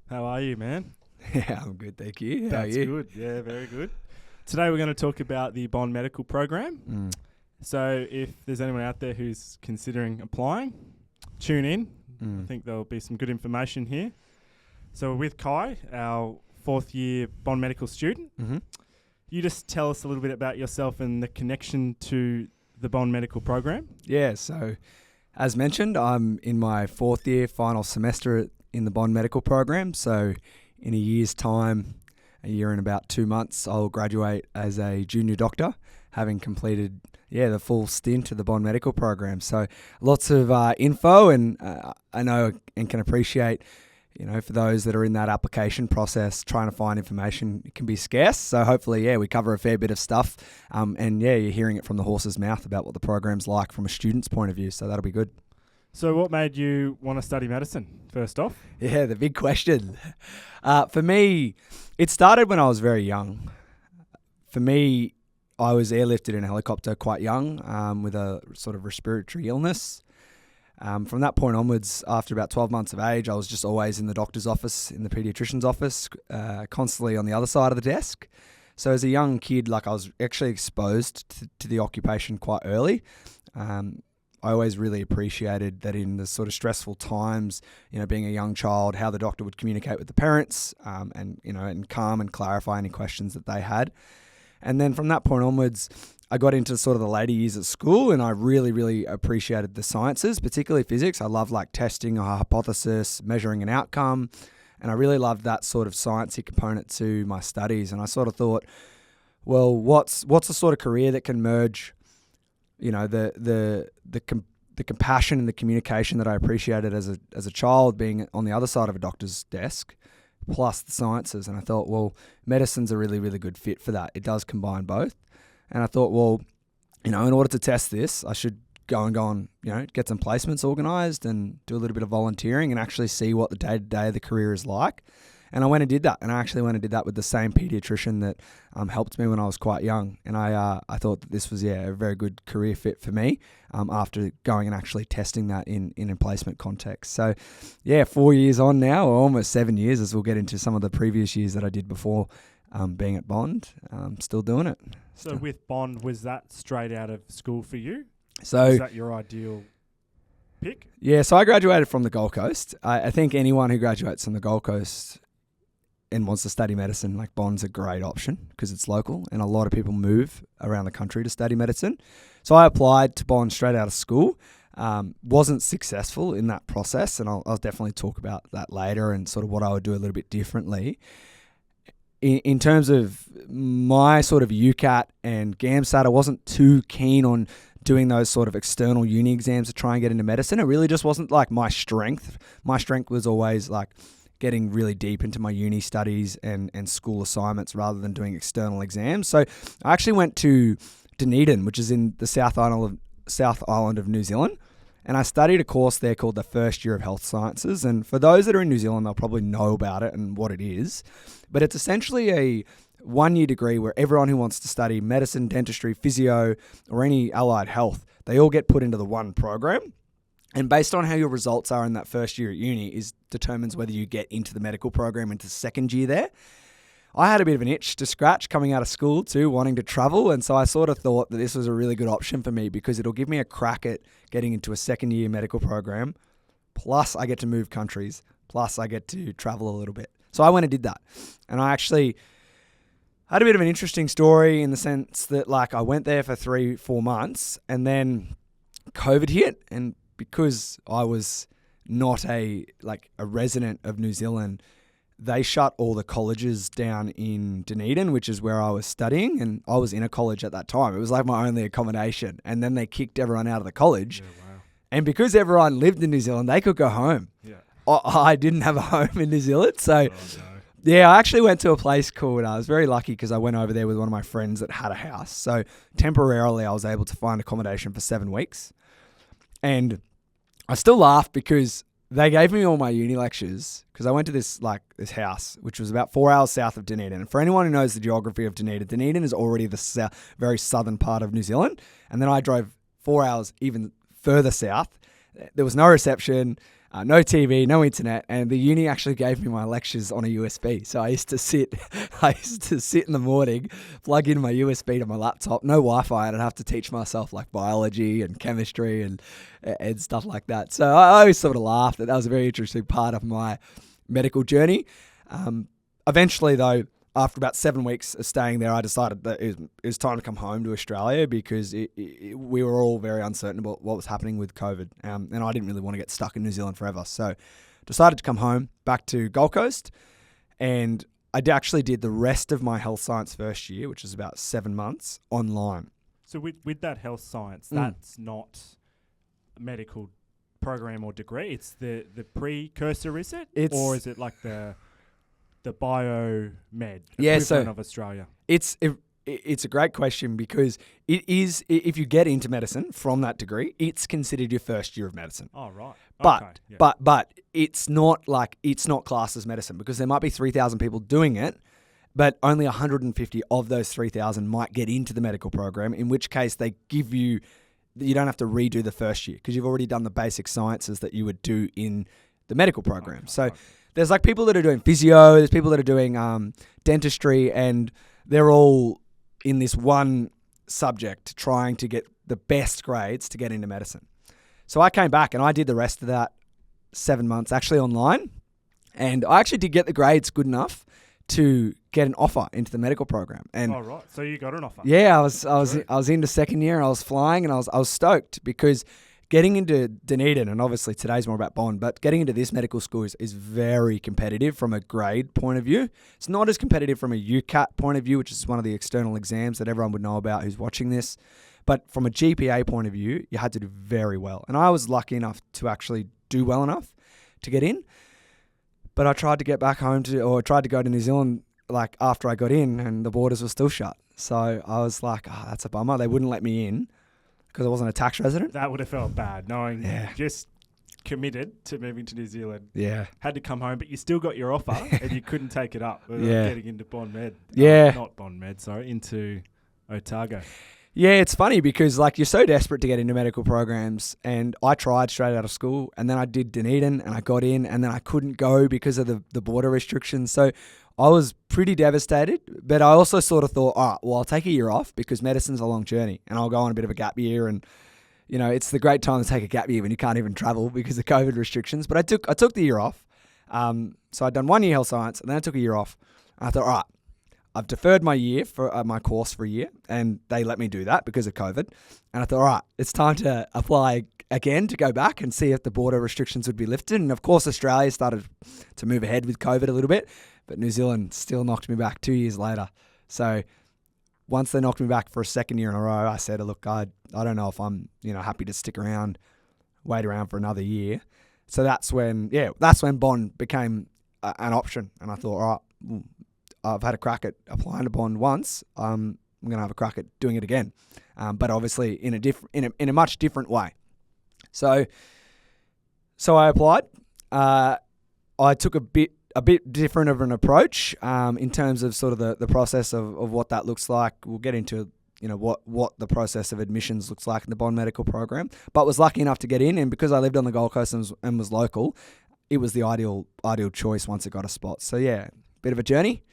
How are you, man? Yeah, I'm good, thank you. How are That's you? good. Yeah, very good. Today we're going to talk about the Bond Medical Program. So if there's anyone out there who's considering applying, tune in. I think there'll be some good information here. So we're with Kai, our fourth year Bond Medical student. Mm-hmm. You just tell us a little bit about yourself and the connection to the Bond Medical Program. Yeah, so as mentioned, I'm in my fourth year, final semester in the Bond Medical Program. So in a year's time, a year and about 2 months, I'll graduate as a junior doctor, having completed the full stint of the Bond Medical Program. So lots of info, and I know and can appreciate, for those that are in that application process, trying to find information, it can be scarce. So hopefully, we cover a fair bit of stuff. You're hearing it from the horse's mouth about what the program's like from a student's point of view. So that'll be good. So what made you want to study medicine, first off? Yeah, the big question. For me, it started when I was very young. For me, I was airlifted in a helicopter quite young with a sort of respiratory illness. From that point onwards, after about 12 months of age, I was just always in the doctor's office, in the pediatrician's office, constantly on the other side of the desk. So as a young kid, I was actually exposed to the occupation quite early. I always really appreciated that in the sort of stressful times, being a young child, how the doctor would communicate with the parents and calm and clarify any questions that they had. And then from that point onwards, I got into sort of the later years at school, and I really, really appreciated the sciences, particularly physics. I love testing a hypothesis, measuring an outcome, and I really loved that sort of sciencey component to my studies. And I sort of thought, well, what's the sort of career that can merge, the compassion and the communication that I appreciated as a child, being on the other side of a doctor's desk, plus the sciences. And I thought, well, medicine's a really, really good fit for that. It does combine both. And I thought, well, in order to test this, I should go and get some placements organised and do a little bit of volunteering and actually see what the day-to-day of the career is like. And I went and did that. And I actually went and did that with the same paediatrician that helped me when I was quite young. And I thought that this was, a very good career fit for me after going and actually testing that in a placement context. So, 4 years on now, or almost 7 years, as we'll get into some of the previous years that I did before being at Bond. Still doing it. So with Bond, was that straight out of school for you? So is that your ideal pick? Yeah, so I graduated from the Gold Coast. I think anyone who graduates from the Gold Coast and wants to study medicine, Bond's a great option because it's local, and a lot of people move around the country to study medicine. So I applied to Bond straight out of school. Wasn't successful in that process, and I'll definitely talk about that later and sort of what I would do a little bit differently. In terms of my sort of UCAT and GAMSAT, I wasn't too keen on doing those sort of external uni exams to try and get into medicine. It really just wasn't my strength. My strength was always getting really deep into my uni studies and school assignments rather than doing external exams. So I actually went to Dunedin, which is in the South Island of New Zealand. And I studied a course there called the First Year of Health Sciences. And for those that are in New Zealand, they'll probably know about it and what it is. But it's essentially a 1-year degree where everyone who wants to study medicine, dentistry, physio, or any allied health, they all get put into the one program. And based on how your results are in that first year at uni determines whether you get into the medical program into second year there. I had a bit of an itch to scratch coming out of school too, wanting to travel. And so I sort of thought that this was a really good option for me because it'll give me a crack at getting into a second year medical program. Plus I get to move countries. Plus I get to travel a little bit. So I went and did that. And I actually had a bit of an interesting story in the sense that I went there for 3-4 months and then COVID hit. And because I was not a resident of New Zealand, they shut all the colleges down in Dunedin, which is where I was studying, and I was in a college at that time. It was my only accommodation, and then they kicked everyone out of the college. Yeah, wow. And because everyone lived in New Zealand, they could go home. Yeah. I didn't have a home in New Zealand, so Oh, no. Yeah, I actually went to a place called, I was very lucky because I went over there with one of my friends that had a house. So temporarily I was able to find accommodation for 7 weeks. And I still laugh because they gave me all my uni lectures because I went to this house, which was about 4 hours south of Dunedin. And for anyone who knows the geography of Dunedin, Dunedin is already the very southern part of New Zealand. And then I drove 4 hours even further south. There was no reception. no TV, no internet, and the uni actually gave me my lectures on a USB. So I used to sit in the morning, plug in my USB to my laptop, no Wi-Fi, and I'd have to teach myself like biology and chemistry and stuff like that. So I always sort of laughed that was a very interesting part of my medical journey. Eventually, though, after about 7 weeks of staying there, I decided that it was time to come home to Australia because we were all very uncertain about what was happening with COVID. And I didn't really want to get stuck in New Zealand forever. So decided to come home, back to Gold Coast. And I actually did the rest of my health science first year, which was about 7 months, online. So with that health science, that's not a medical program or degree. It's the precursor, is it? Or is it like the biomed equivalent of Australia? It's a great question because it is, if you get into medicine from that degree, it's considered your first year of medicine. Oh, right. But it's not classed as medicine because there might be 3,000 people doing it, but only 150 of those 3,000 might get into the medical program, in which case they give you don't have to redo the first year because you've already done the basic sciences that you would do in the medical program. Okay, so right. There's like people that are doing physio, there's people that are doing dentistry, and they're all in this one subject trying to get the best grades to get into medicine. So I came back and I did the rest of that 7 months actually online, and I actually did get the grades good enough to get an offer into the medical program. And oh, right. So you got an offer? Yeah, I was into second year and I was flying and I was stoked because getting into Dunedin, and obviously today's more about Bond, but getting into this medical school is very competitive from a grade point of view. It's not as competitive from a UCAT point of view, which is one of the external exams that everyone would know about who's watching this. But from a GPA point of view, you had to do very well. And I was lucky enough to actually do well enough to get in. But I tried to get back home tried to go to New Zealand like after I got in and the borders were still shut. So I was like, that's a bummer. They wouldn't let me in because I wasn't a tax resident. That would have felt bad knowing you just committed to moving to New Zealand. Yeah. Had to come home, but you still got your offer and you couldn't take it up. Getting into Bond Med. Not Bond Med, sorry, into Otago. Yeah, it's funny because like you're so desperate to get into medical programs, and I tried straight out of school, and then I did Dunedin and I got in, and then I couldn't go because of the border restrictions. So I was pretty devastated, but I also sort of thought, all right, well, I'll take a year off because medicine's a long journe and I'll go on a bit of a gap year. And, you know, it's the great time to take a gap year when you can't even travel because of COVID restrictions. But I took the year off. So I'd done 1 year health science and then I took a year off. And I thought, all right, I've deferred my year for my course for a year, and they let me do that because of COVID. And I thought, all right, it's time to apply again to go back and see if the border restrictions would be lifted. And of course, Australia started to move ahead with COVID a little bit, but New Zealand still knocked me back 2 years later. So once they knocked me back for a second year in a row, I said, look, I don't know if I'm happy to stick around, wait around for another year. So that's when Bond became an option. And I thought, all right, I've had a crack at applying to Bond once. I'm going to have a crack at doing it again, but obviously in a much different way. So I applied. I took a bit different of an approach in terms of sort of the process of what that looks like. We'll get into what the process of admissions looks like in the Bond medical program. But was lucky enough to get in, and because I lived on the Gold Coast and was local, it was the ideal choice once it got a spot. So yeah, bit of a journey.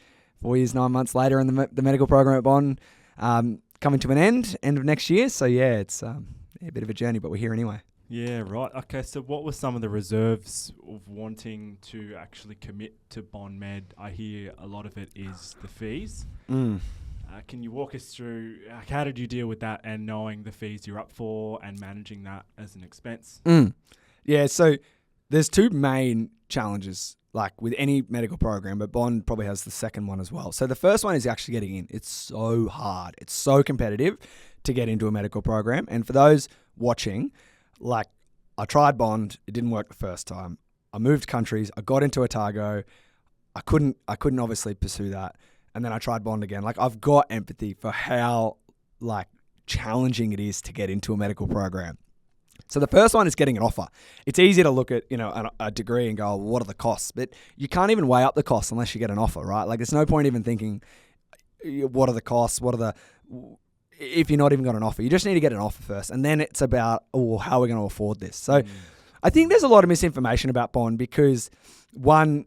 4 years, 9 months later in the medical program at Bond, coming to an end of next year. So yeah, it's a bit of a journey, but we're here anyway. Yeah, right. Okay, so what were some of the reserves of wanting to actually commit to Bond Med? I hear a lot of it is the fees. Can you walk us through how did you deal with that and knowing the fees you're up for and managing that as an expense? Yeah, so there's two main challenges like with any medical program, but Bond probably has the second one as well. So the first one is actually getting in. It's so hard. It's so competitive to get into a medical program. And for those watching, like I tried Bond, it didn't work the first time. I moved countries, I got into Otago. I couldn't obviously pursue that. And then I tried Bond again. Like I've got empathy for how like challenging it is to get into a medical program. So the first one is getting an offer. It's easy to look at, a degree and go, oh, what are the costs? But you can't even weigh up the costs unless you get an offer, right? Like there's no point even thinking, what are the costs? If you're not even got an offer, you just need to get an offer first. And then it's about, how are we going to afford this? So I think there's a lot of misinformation about bond because one,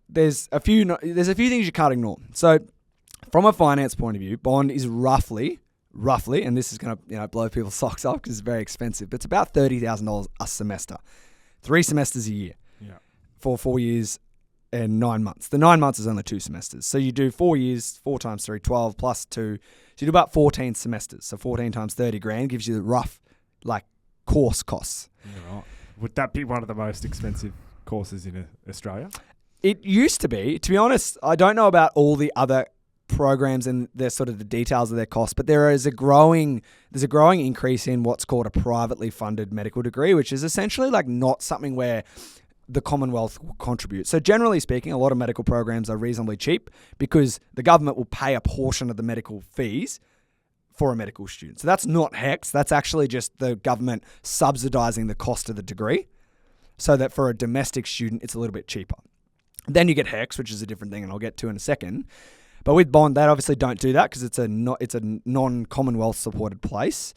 there's a few things you can't ignore. So from a finance point of view, bond is roughly, and this is going to blow people's socks off because it's very expensive, but it's about $30,000 a semester, 3 semesters a year, for 4 years and 9 months. The 9 months is only 2 semesters, so you do 4 years, 4 times 3, 12 plus 2, so you do about 14 semesters. So 14 times 30 grand gives you the rough course costs. Yeah, right. Would that be one of the most expensive courses in Australia? It used to be. To be honest, I don't know about all the other programs and the sort of the details of their costs, but there's a growing increase in what's called a privately funded medical degree, which is essentially not something where the Commonwealth will contribute. So generally speaking, a lot of medical programs are reasonably cheap because the government will pay a portion of the medical fees for a medical student. So that's not HECS. That's actually just the government subsidizing the cost of the degree so that for a domestic student, it's a little bit cheaper. Then you get HECS, which is a different thing, and I'll get to in a second. But with bond, they obviously don't do that because it's a non-Commonwealth supported place,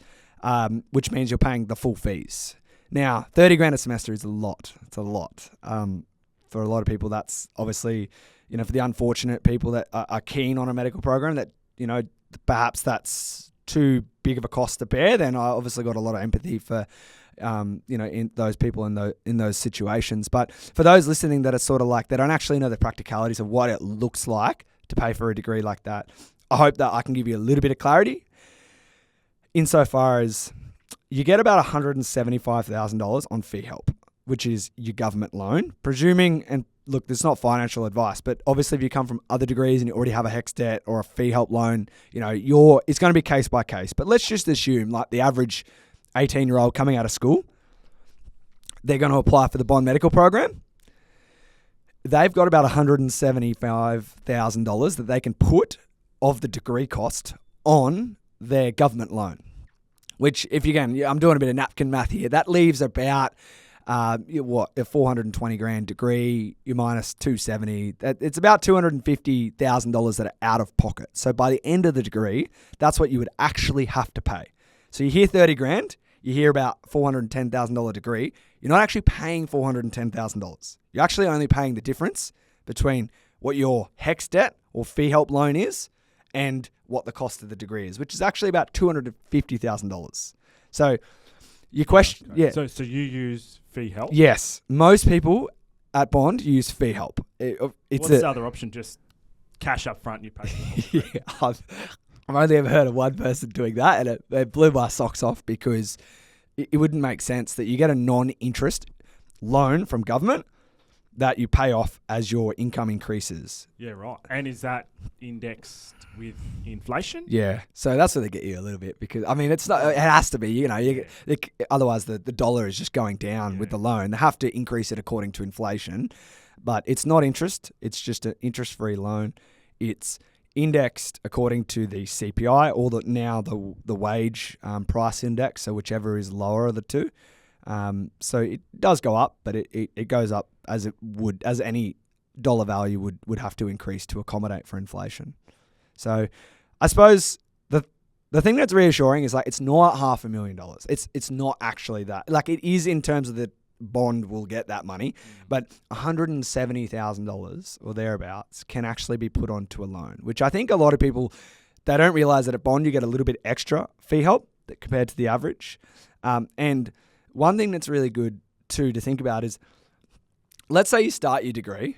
which means you're paying the full fees. Now, 30 grand a semester is a lot. It's a lot. For a lot of people, that's obviously, for the unfortunate people that are keen on a medical program that, perhaps that's too big of a cost to bear, then I obviously got a lot of empathy for, in those people in those situations. But for those listening that are sort of they don't actually know the practicalities of what it looks like to pay for a degree like that, I hope that I can give you a little bit of clarity insofar as you get about $175,000 on fee help, which is your government loan, presuming, and look, this is not financial advice, but obviously if you come from other degrees and you already have a HECS debt or a fee help loan, it's going to be case by case. But let's just assume the average 18-year-old coming out of school, they're going to apply for the bond medical program. They've got about $175,000 that they can put of the degree cost on their government loan, which if I'm doing a bit of napkin math here, that leaves about a 420 grand degree, you minus 270, it's about $250,000 that are out of pocket. So by the end of the degree, that's what you would actually have to pay. So you hear 30 grand, you hear about $410,000 degree, you're not actually paying $410,000. You're actually only paying the difference between what your HECS debt or fee help loan is and what the cost of the degree is, which is actually about $250,000. So your question, okay. Yeah. So you use fee help? Yes. Most people at bond use fee help. What's the other option? Just cash up front, you pay for it? Yeah, I've only ever heard of one person doing that, and it blew my socks off because it wouldn't make sense that you get a non-interest loan from government that you pay off as your income increases. Yeah, right. And is that indexed with inflation? Yeah. So that's where they get you a little bit because, it's not, it has to be, otherwise the dollar is just going down with the loan. They have to increase it according to inflation, but it's not interest. It's just an interest-free loan. It's indexed according to the CPI or the wage price index, so whichever is lower of the two. So it does go up, but it goes up as any dollar value would have to increase to accommodate for inflation. So I suppose the thing that's reassuring is it's not $500,000. It's not actually that. It is in terms of the bond will get that money, but $170,000 or thereabouts can actually be put onto a loan, which I think a lot of people, they don't realize that at bond you get a little bit extra fee help compared to the average. And one thing that's really good too to think about is, let's say you start your degree,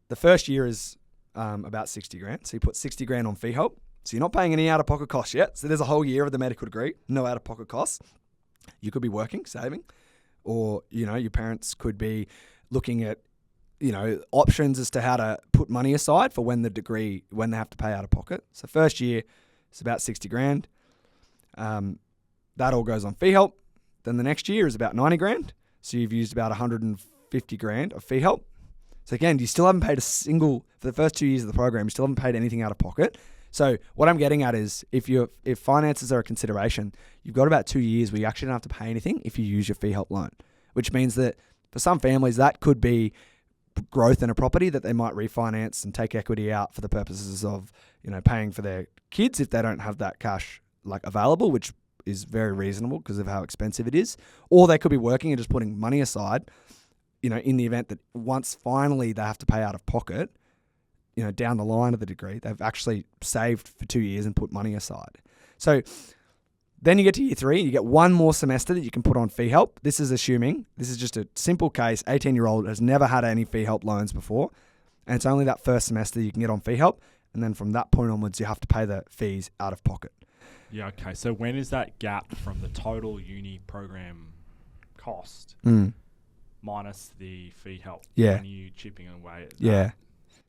the first year is about 60 grand. So you put 60 grand on fee help. So you're not paying any out-of-pocket costs yet. So there's a whole year of the medical degree, no out-of-pocket costs. You could be working, saving, or, your parents could be looking at, options as to how to put money aside for when they have to pay out of pocket. So first year, it's about 60 grand. That all goes on fee help. Then the next year is about 90 grand. So you've used about 150 grand of fee help. So again, you still haven't paid for the first 2 years of the program, you still haven't paid anything out of pocket. So what I'm getting at is if finances are a consideration, you've got about 2 years where you actually don't have to pay anything if you use your fee help loan, which means that for some families that could be growth in a property that they might refinance and take equity out for the purposes of, paying for their kids if they don't have that cash available, which is very reasonable because of how expensive it is. Or they could be working and just putting money aside, in the event that once finally they have to pay out of pocket, down the line of the degree, they've actually saved for 2 years and put money aside. So then you get to year 3, you get one more semester that you can put on fee help. This is just a simple case, 18-year-old has never had any fee help loans before, and it's only that first semester you can get on fee help, and then from that point onwards, you have to pay the fees out of pocket. Yeah, okay. So when is that gap from the total uni program cost minus the fee help? Yeah. When are you chipping away at that? Yeah.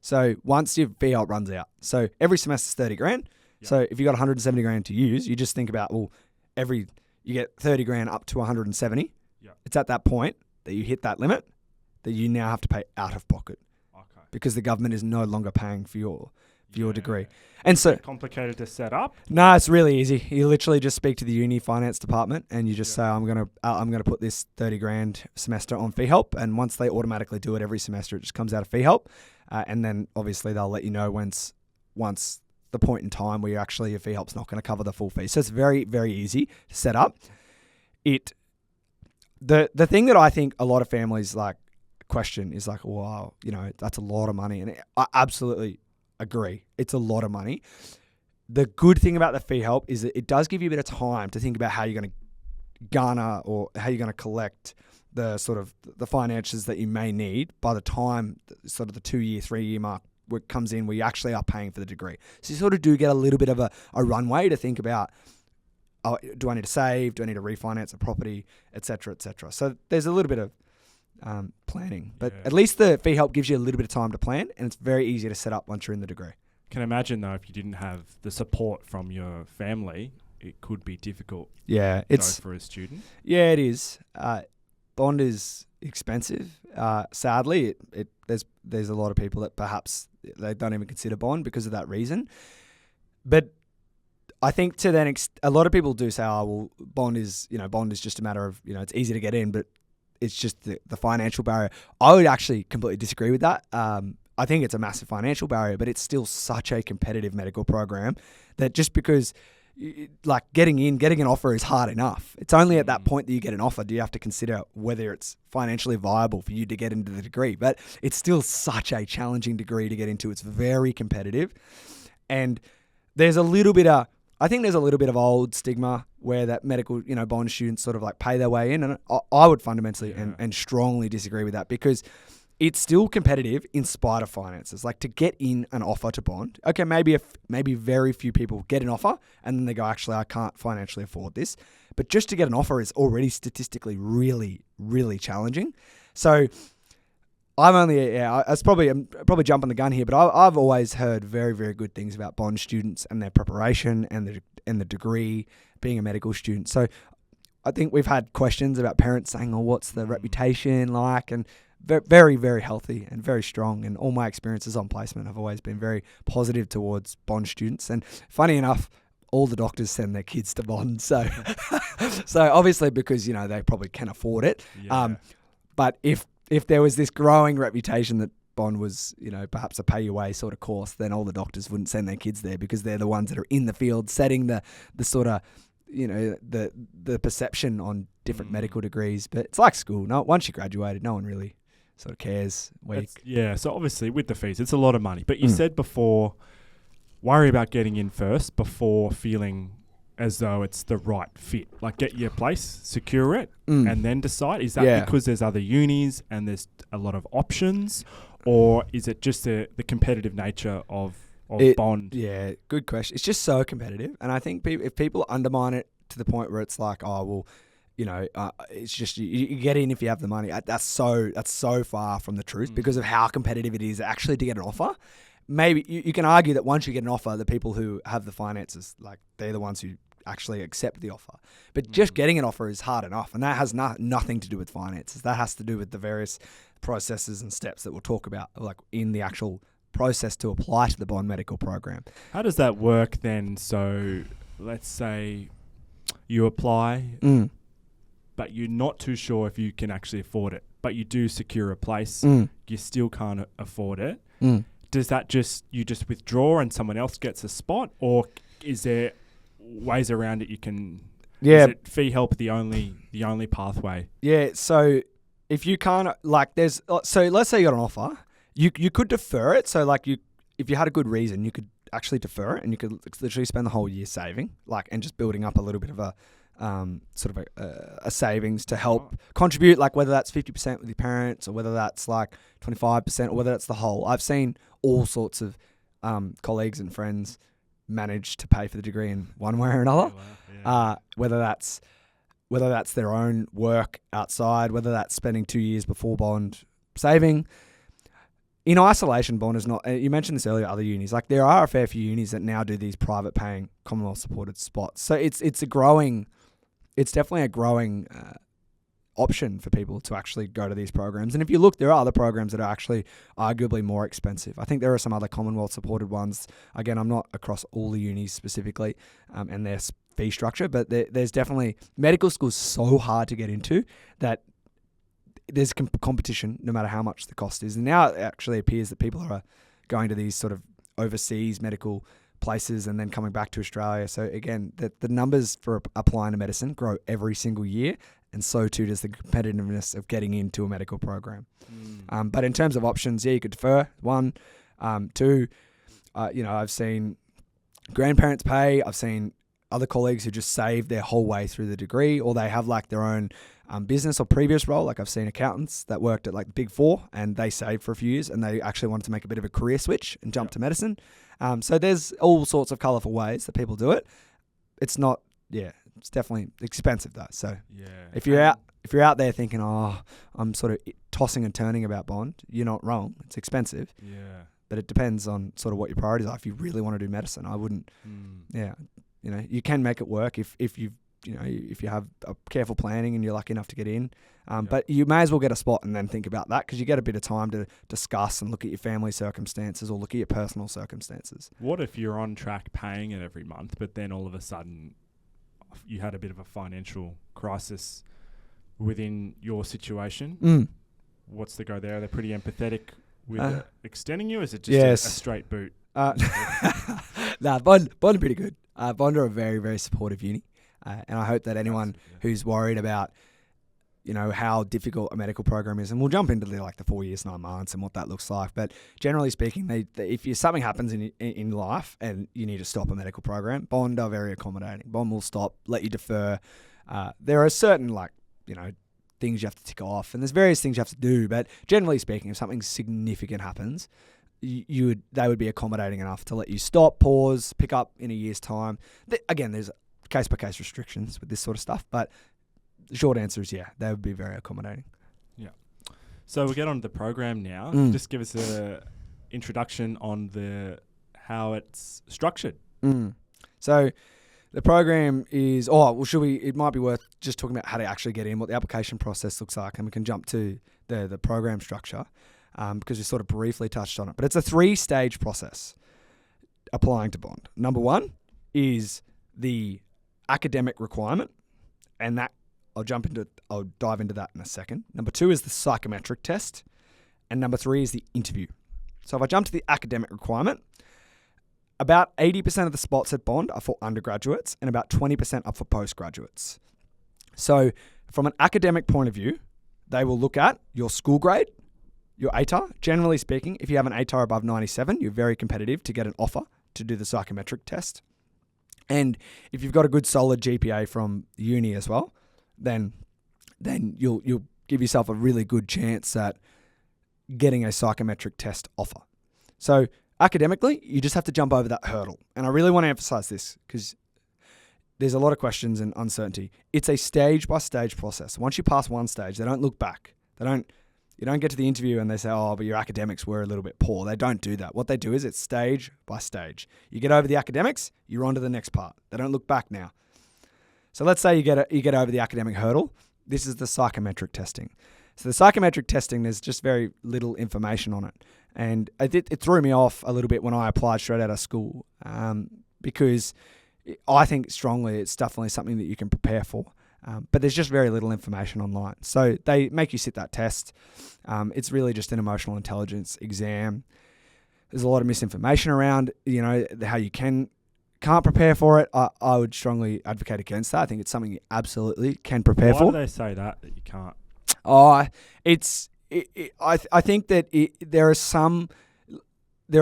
So once your fee help runs out, so every semester's 30 grand. Yep. So if you got 170 grand to use, you just think about, you get 30 grand up to 170. Yep. It's at that point that you hit that limit that you now have to pay out of pocket. Okay. Because the government is no longer paying for your degree. And so complicated to set up? No, it's really easy. You literally just speak to the uni finance department and you just say, I'm gonna put this 30 grand semester on fee help, and once they automatically do it every semester, it just comes out of fee help, and then obviously they'll let you know once the point in time where your fee help's not going to cover the full fee. So it's very, very easy to set up. The thing that I think a lot of families question is wow, that's a lot of money, and I absolutely agree. It's a lot of money. The good thing about the fee help is that it does give you a bit of time to think about how you're going to garner or how you're going to collect the sort of the finances that you may need by the time sort of the 2 year, 3 year mark where it comes in, where you actually are paying for the degree. So you sort of do get a little bit of a runway to think about, do I need to save? Do I need to refinance a property, et cetera, et cetera. So there's a little bit of planning, but at least the fee help gives you a little bit of time to plan, and it's very easy to set up once you're in the degree. Can imagine though, if you didn't have the support from your family, it could be difficult. Yeah, it's for a student. Yeah, it is. Bond is expensive. Sadly, there's a lot of people that perhaps they don't even consider bond because of that reason. But I think to then a lot of people do say, bond is just a matter of it's easy to get in, but it's just the financial barrier. I would actually completely disagree with that. I think it's a massive financial barrier, but it's still such a competitive medical program that just because getting an offer is hard enough. It's only at that point that you get an offer do you have to consider whether it's financially viable for you to get into the degree. But it's still such a challenging degree to get into. It's very competitive. And there's a little bit of old stigma where that medical, bond students sort of pay their way in. And I would fundamentally and strongly disagree with that, because it's still competitive in spite of finances. To get in an offer to bond, okay, maybe very few people get an offer and then they go, actually, I can't financially afford this. But just to get an offer is already statistically really, really challenging. So I'm probably jumping the gun here, but I've always heard very, very good things about bond students and their preparation and the degree, being a medical student. So I think we've had questions about parents saying, what's the reputation like? And very, very healthy and very strong. And all my experiences on placement have always been very positive towards bond students. And funny enough, all the doctors send their kids to bond. So, so obviously because, they probably can afford it. Yeah. But if there was this growing reputation that bond was, perhaps a pay your way sort of course, then all the doctors wouldn't send their kids there, because they're the ones that are in the field setting the sort of, the perception on different medical degrees. But it's like school. No, once you graduated, no one really sort of cares. So obviously with the fees, it's a lot of money. But you said before, worry about getting in first before feeling as though it's the right fit. Get your place, secure it, and then decide. Is that because there's other unis and there's a lot of options, or is it just the competitive nature of bond? Yeah, good question. It's just so competitive, and I think if people undermine it to the point where it's it's just you get in if you have the money. That's so far from the truth because of how competitive it is actually to get an offer. Maybe you can argue that once you get an offer, the people who have the finances, they're the ones who actually accept the offer. But just getting an offer is hard enough, and that has nothing to do with finances. That has to do with the various processes and steps that we'll talk about, in the actual process to apply to the bond medical program. How does that work then? So let's say you apply, but you're not too sure if you can actually afford it, but you do secure a place, you still can't afford it. Does that you just withdraw and someone else gets a spot, or is there ways around it you can Yeah. Is it fee help the only pathway? Yeah, so if you can't, like, so let's say you got an offer, you could defer it. So, like, if you had a good reason, you could actually defer it, and you could literally spend the whole year saving, like, and just building up a little bit of a sort of a savings to help contribute, like whether that's 50% with your parents or whether that's like 25% or whether that's the whole. I've seen all sorts of colleagues and friends manage to pay for the degree in one way or another. Whether that's their own work outside, whether that's spending 2 years before bond saving. In isolation, bond is not, you mentioned this earlier, other unis, like there are a fair few unis that now do these private paying Commonwealth supported spots. So it's definitely a growing option for people to actually go to these programs. And if you look, there are other programs that are actually arguably more expensive. I think there are some other Commonwealth supported ones. Again, I'm not across all the unis specifically and their fee structure, but there's definitely, medical school is so hard to get into that there's competition no matter how much the cost is. And now it actually appears that people are going to these sort of overseas medical places and then coming back to Australia. So again, the numbers for applying to medicine grow every single year, and so too does the competitiveness of getting into a medical program. But in terms of options, yeah, you could defer. One, two, I've seen grandparents pay. I've seen other colleagues who just save their whole way through the degree, or they have like their own business or previous role. Like I've seen accountants that worked at like Big Four and they saved for a few years and they actually wanted to make a bit of a career switch and jump to medicine. So there's all sorts of colourful ways that people do it. It's not, it's definitely expensive though. So if you're out there thinking, I'm sort of tossing and turning about bond, you're not wrong. It's expensive. Yeah. But it depends on sort of what your priorities are. If you really want to do medicine, I wouldn't. You can make it work if you have a careful planning and you're lucky enough to get in. But you may as well get a spot and then think about that, because you get a bit of time to discuss and look at your family circumstances or look at your personal circumstances. What if you're on track paying it every month, but then all of a sudden you had a bit of a financial crisis within your situation? What's the go there? Are they pretty empathetic with extending you? Is it just a straight boot? Bond are pretty good. Bond are a very, very supportive uni. And I hope that anyone who's worried about, how difficult a medical program is, and we'll jump into the 4 years, 9 months and what that looks like. But generally speaking, if something happens in life and you need to stop a medical program, Bond are very accommodating. Bond will stop, let you defer. There are certain things you have to tick off, and there's various things you have to do. But generally speaking, if something significant happens, they would be accommodating enough to let you stop, pause, pick up in a year's time. Again, there's case-by-case restrictions with this sort of stuff, but the short answer is they would be very accommodating. Yeah. So we'll get on to the program now. Just give us a introduction on how it's structured. So the program is, it might be worth just talking about how to actually get in, what the application process looks like, and we can jump to the program structure because we sort of briefly touched on it. But it's a 3-stage process applying to bond. Number 1 is the academic requirement, and that I'll dive into that in a second. Number 2 is the psychometric test, and number 3 is the interview. So if I jump to the academic requirement, about 80% of the spots at bond are for undergraduates and about 20% are for postgraduates. So from an academic point of view, they will look at your school grade, your ATAR. Generally speaking, if you have an ATAR above 97, you're very competitive to get an offer to do the psychometric test. And if you've got a good solid GPA from uni as well, then you'll give yourself a really good chance at getting a psychometric test offer. So academically, you just have to jump over that hurdle. And I really want to emphasize this because there's a lot of questions and uncertainty. It's a stage-by-stage process. Once you pass one stage, they don't look back. You don't get to the interview and they say, but your academics were a little bit poor. They don't do that. What they do is it's stage by stage. You get over the academics, you're on to the next part. They don't look back now. So let's say you get over the academic hurdle. This is the psychometric testing. So the psychometric testing, there's just very little information on it. And it threw me off a little bit when I applied straight out of school because I think strongly it's definitely something that you can prepare for. But there's just very little information online. So they make you sit that test. It's really just an emotional intelligence exam. There's a lot of misinformation around, how you can can't prepare for it, I would strongly advocate against that. I think it's something you absolutely can prepare for. Why do they say that you can't? I think that there are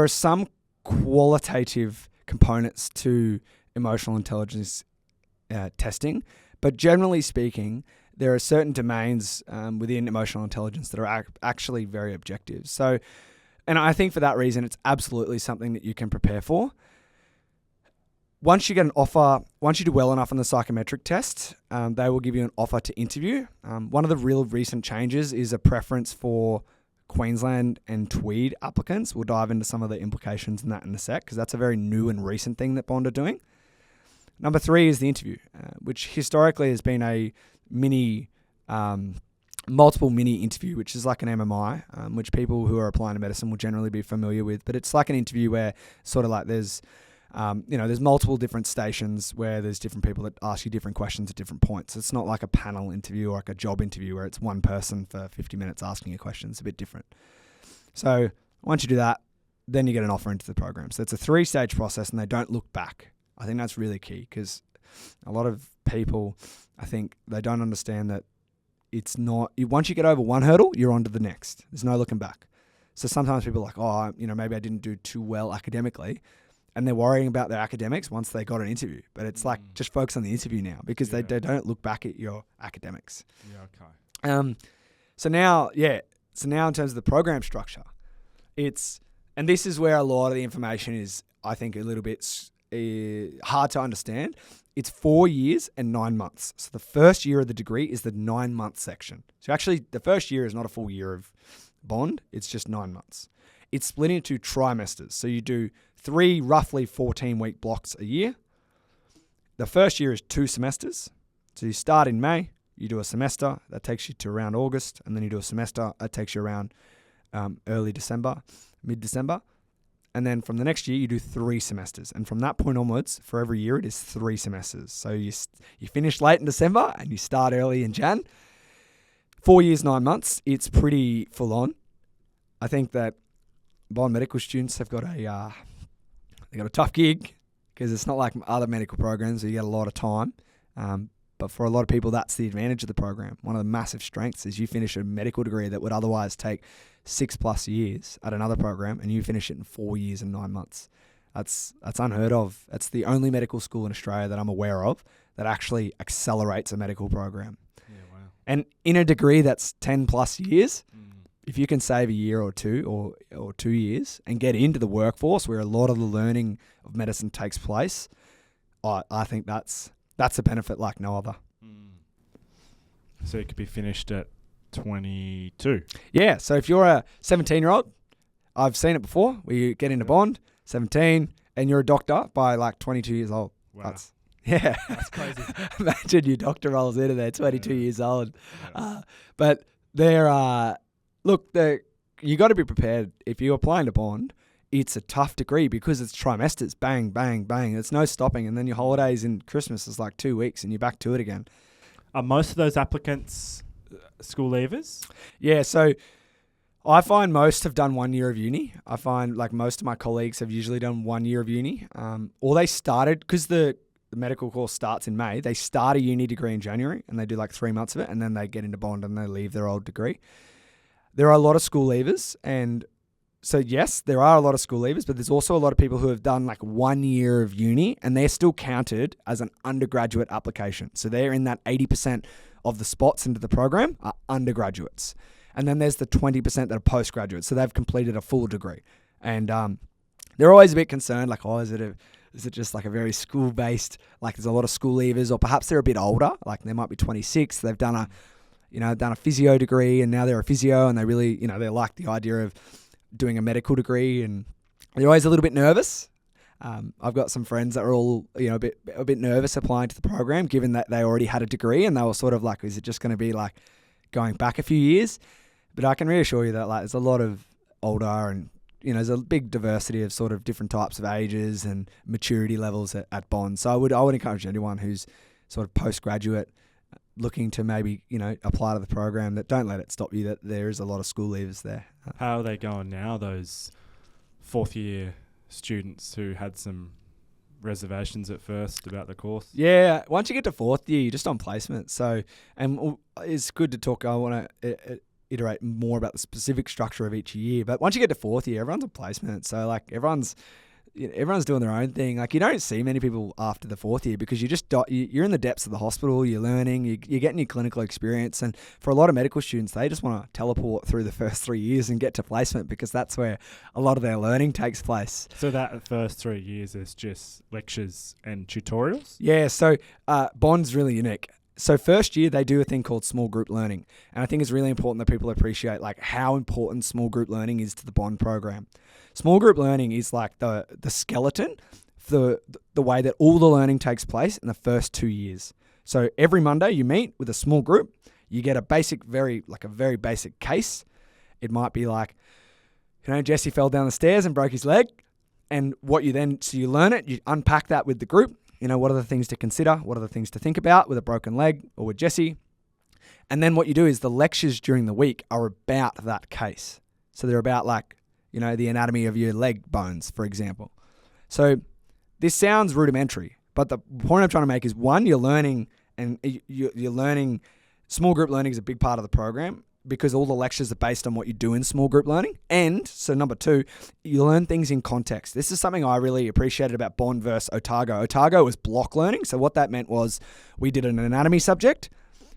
some qualitative components to emotional intelligence testing, but generally speaking, there are certain domains within emotional intelligence that are actually very objective. So, and I think for that reason, it's absolutely something that you can prepare for. Once you get an offer, once you do well enough on the psychometric test, they will give you an offer to interview. One of the real recent changes is a preference for Queensland and Tweed applicants. We'll dive into some of the implications in that in a sec, because that's a very new and recent thing that Bond are doing. Number 3 is the interview, which historically has been a multiple mini interview, which is like an MMI, which people who are applying to medicine will generally be familiar with. But it's like an interview where sort of like there's multiple different stations where there's different people that ask you different questions at different points. It's not like a panel interview or like a job interview where it's one person for 50 minutes asking you questions. It's a bit different. So once you do that, then you get an offer into the program. So it's a 3-stage process and they don't look back. I think that's really key, because a lot of people, I think they don't understand that it's not, once you get over one hurdle, you're on to the next. There's no looking back. So sometimes people are like, maybe I didn't do too well academically, and they're worrying about their academics once they got an interview. But it's like, just focus on the interview now, because they don't look back at your academics. Yeah, okay. So now in terms of the program structure, and this is where a lot of the information is, I think, a little bit hard to understand. It's 4 years and 9 months. So the first year of the degree is the 9-month section. So actually, the first year is not a full year of bond. It's just 9 months. It's split into trimesters. So you do 3 roughly 14-week blocks a year. The first year is 2 semesters. So you start in May, you do a semester. That takes you to around August. And then you do a semester. That takes you around early December, mid-December. And then from the next year, you do 3 semesters. And from that point onwards, for every year, it is 3 semesters. So you finish late in December and you start early in Jan. 4 years, 9 months. It's pretty full on. I think that biomedical students have got a tough gig, because it's not like other medical programs where you get a lot of time. But for a lot of people, that's the advantage of the program. One of the massive strengths is you finish a medical degree that would otherwise take 6+ years at another program, and you finish it in 4 years and 9 months. That's unheard of. That's the only medical school in Australia that I'm aware of that actually accelerates a medical program. Yeah, wow. And in a degree that's 10+ years, if you can save a year or two or 2 years and get into the workforce where a lot of the learning of medicine takes place, I think that's a benefit like no other. So it could be finished at 22. Yeah, so if you're a 17-year-old, I've seen it before, where you get into bond, 17, and you're a doctor by like 22 years old. Wow. That's crazy. Imagine your doctor rolls into there, 22 years old. Yeah. But you got to be prepared. If you're applying to bond, it's a tough degree because it's trimesters, bang, bang, bang. There's no stopping. And then your holidays and Christmas is like 2 weeks and you're back to it again. Are most of those applicants school leavers? Yeah, so I find most have done 1 year of uni. I find like most of my colleagues have usually done 1 year of uni. Or they started, because the medical course starts in May, they start a uni degree in January and they do like 3 months of it, and then they get into bond and they leave their old degree. There are a lot of school leavers, and so yes, there are a lot of school leavers, but there's also a lot of people who have done like 1 year of uni and they're still counted as an undergraduate application. So they're in that 80% of the spots into the program are undergraduates. And then there's the 20% that are postgraduates. So they've completed a full degree. And they're always a bit concerned, like, is it just like a very school-based, like there's a lot of school leavers, or perhaps they're a bit older, like they might be 26, they've done a physio degree and now they're a physio and they really, they like the idea of doing a medical degree, and they're always a little bit nervous. I've got some friends that are all, a bit nervous applying to the program, given that they already had a degree, and they were sort of like, is it just going to be like going back a few years? But I can reassure you that like there's a lot of older, and there's a big diversity of sort of different types of ages and maturity levels at Bond. So I would encourage anyone who's sort of postgraduate looking to maybe, apply to the program, that don't let it stop you, that there is a lot of school leavers there. How are they going now, those fourth year students who had some reservations at first about the course? Yeah, once you get to fourth year, you're just on placement. So, and it's good to talk. I want to iterate more about the specific structure of each year. But once you get to fourth year, everyone's on placement. So, like, everyone's doing their own thing. Like, you don't see many people after the fourth year because you're in the depths of the hospital, you're learning, you're getting your clinical experience. And for a lot of medical students, they just want to teleport through the first 3 years and get to placement because that's where a lot of their learning takes place. So that first 3 years is just lectures and tutorials? Yeah, so Bond's really unique. So first year, they do a thing called small group learning. And I think it's really important that people appreciate like how important small group learning is to the Bond program. Small group learning is like the skeleton, the way that all the learning takes place in the first 2 years. So every Monday you meet with a small group, you get a very basic case. It might be like, Jesse fell down the stairs and broke his leg. And so you learn it, you unpack that with the group. What are the things to consider? What are the things to think about with a broken leg or with Jesse? And then what you do is the lectures during the week are about that case. So they're about like, the anatomy of your leg bones, for example. So this sounds rudimentary, but the point I'm trying to make is one, you're learning, and you're learning. Small group learning is a big part of the program because all the lectures are based on what you do in small group learning. And so number two, you learn things in context. This is something I really appreciated about Bond versus Otago. Otago was block learning. So what that meant was we did an anatomy subject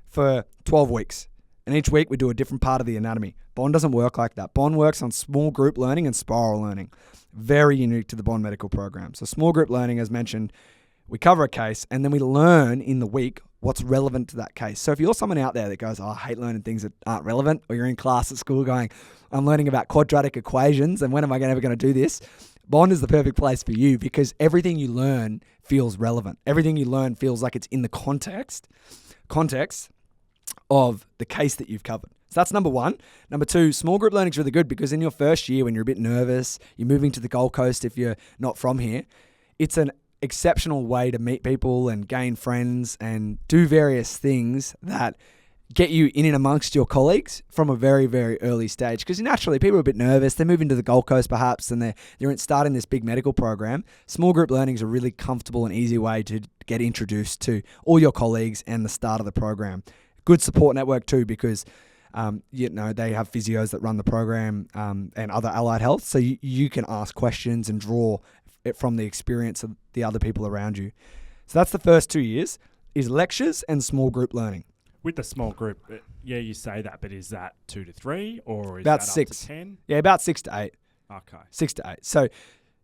for 12 weeks. And each week we do a different part of the anatomy. Bond doesn't work like that. Bond works on small group learning and spiral learning. Very unique to the Bond medical program. So small group learning, as mentioned, we cover a case and then we learn in the week what's relevant to that case. So if you're someone out there that goes, I hate learning things that aren't relevant, or you're in class at school going, I'm learning about quadratic equations and when am I ever going to do this? Bond is the perfect place for you because everything you learn feels relevant. Everything you learn feels like it's in the context of the case that you've covered. So that's number one. Number two, small group learning is really good because in your first year when you're a bit nervous, you're moving to the Gold Coast if you're not from here, it's an exceptional way to meet people and gain friends and do various things that get you in and amongst your colleagues from a very, very early stage. Because naturally, people are a bit nervous. They're moving to the Gold Coast perhaps and they're starting this big medical program. Small group learning is a really comfortable and easy way to get introduced to all your colleagues and the start of the program. Good support network too because they have physios that run the program and other allied health. So you can ask questions and draw it from the experience of the other people around you. So that's the first 2 years is lectures and small group learning. With the small group, you say that, but is that 2 to 3 or is about that 6 up to 10? Yeah, about 6 to 8. Okay. 6 to 8.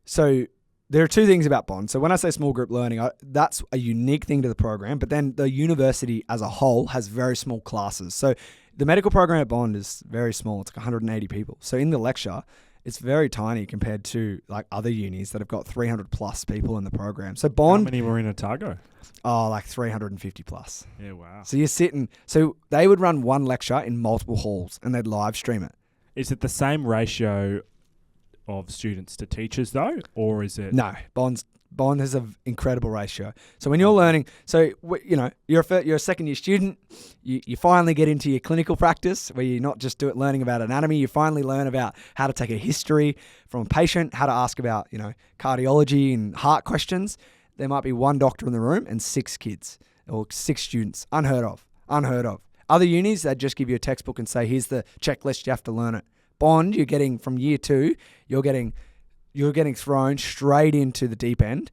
So there are two things about Bond. So when I say small group learning, that's a unique thing to the program, but then the university as a whole has very small classes. So the medical program at Bond is very small. It's like 180 people. So in the lecture, it's very tiny compared to like other unis that have got 300 plus people in the program. So Bond... How many were in Otago? Oh, like 350 plus. Yeah, wow. So you're sitting... So they would run one lecture in multiple halls and they'd live stream it. Is it the same ratio of students to teachers though, or is it... No, Bond has an incredible ratio. So when you're learning, you're a second year student, you finally get into your clinical practice where you're not just learning about anatomy, you finally learn about how to take a history from a patient, how to ask about, cardiology and heart questions. There might be one doctor in the room and 6 kids or 6 students. Unheard of. Other unis, they'd just give you a textbook and say, here's the checklist, you have to learn it. Bond, you're getting from year 2, you're getting thrown straight into the deep end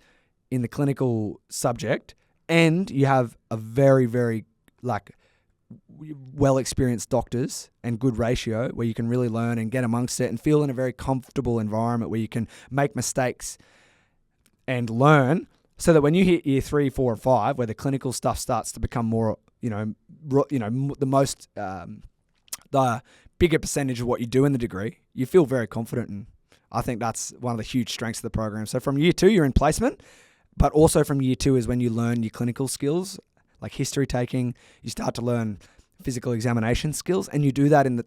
in the clinical subject, and you have a very, very well-experienced doctors and good ratio where you can really learn and get amongst it and feel in a very comfortable environment where you can make mistakes and learn so that when you hit year 3, 4, and 5, where the clinical stuff starts to become more, the bigger percentage of what you do in the degree, you feel very confident. And I think that's one of the huge strengths of the program. So from year 2, you're in placement, but also from year 2 is when you learn your clinical skills, like history taking. You start to learn physical examination skills, and you do that in